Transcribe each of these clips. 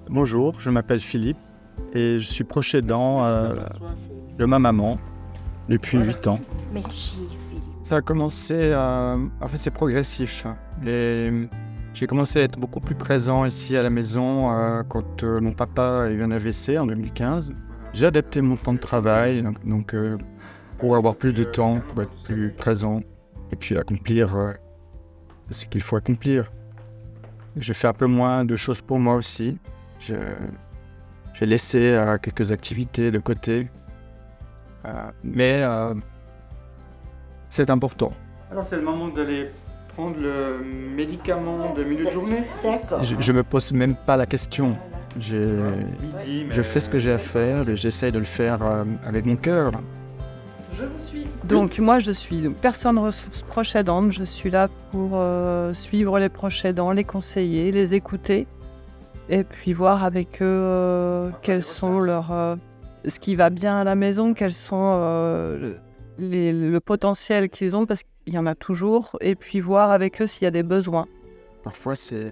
Bonjour, je m'appelle Philippe et je suis proche aidant de ma maman depuis 8 ans. Merci, Philippe. Ça a commencé, en fait c'est progressif. Et j'ai commencé à être beaucoup plus présent ici à la maison quand mon papa a eu un AVC en 2015. J'ai adapté mon temps de travail donc, pour avoir plus de temps, pour être plus présent et puis accomplir ce qu'il faut accomplir. Je fais un peu moins de choses pour moi aussi. J'ai laissé quelques activités de côté, mais c'est important. Alors c'est le moment d'aller prendre le médicament de milieu de journée. D'accord. Je me pose même pas la question. Je fais ce que j'ai à faire et j'essaye de le faire avec mon cœur. Je vous suis. Donc moi je suis personne ressource proche aidante, je suis là pour suivre les proches aidants, les conseiller, les écouter et puis voir avec eux quels sont leurs ce qui va bien à la maison, quels sont le potentiel qu'ils ont parce qu'il y en a toujours et puis voir avec eux s'il y a des besoins. Parfois c'est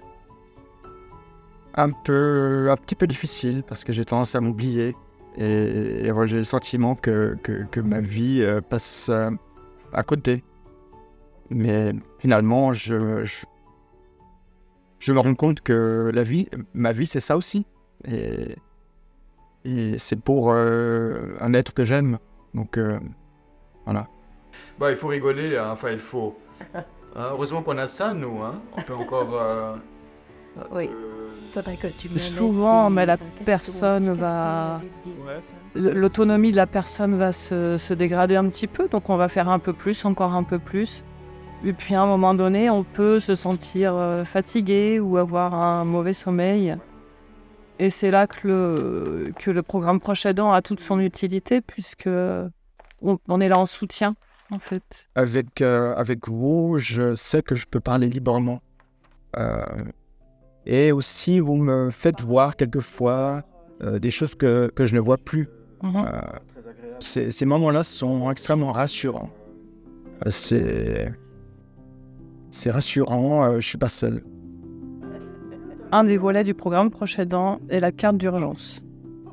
un petit peu difficile parce que j'ai tendance à m'oublier. Et voilà, j'ai le sentiment que ma vie passe à côté. Mais finalement, je me rends compte que ma vie, c'est ça aussi. Et c'est pour un être que j'aime. Donc, voilà. Il faut rigoler, hein. Enfin, il faut. Heureusement qu'on a ça, nous. Hein. On peut encore... Oui. Faudrait que tu me Souvent, mais la mettes des personne questions, va... qu'est-ce que L'autonomie de la personne va se dégrader un petit peu, donc on va faire un peu plus, encore un peu plus. Et puis à un moment donné, on peut se sentir fatigué ou avoir un mauvais sommeil. Et c'est là que le programme Proche Aidant a toute son utilité, puisque on est là en soutien, en fait. Avec vous, je sais que je peux parler librement. Et aussi, vous me faites voir quelquefois des choses que je ne vois plus. Ces moments-là sont extrêmement rassurants. C'est rassurant, je ne suis pas seul. Un des volets du programme Proche Aidant est la carte d'urgence.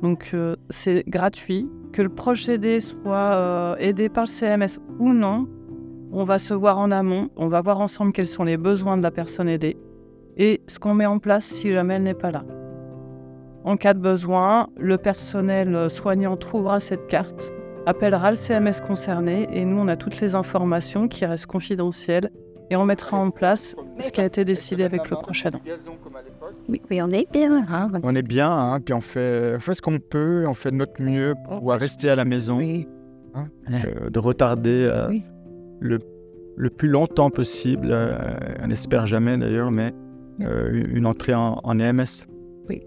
Donc c'est gratuit. Que le proche aidé soit aidé par le CMS ou non, on va se voir en amont, on va voir ensemble quels sont les besoins de la personne aidée et ce qu'on met en place si jamais elle n'est pas là. En cas de besoin, le personnel soignant trouvera cette carte, appellera le CMS concerné et nous on a toutes les informations qui restent confidentielles et on mettra en place ce qui a été décidé avec le proche aidant. Oui, on est bien. Hein. On est bien, hein, puis on fait ce qu'on peut, on fait de notre mieux pour pouvoir rester à la maison, hein, de retarder le plus longtemps possible, on n'espère jamais d'ailleurs, mais une entrée en EMS. Oui.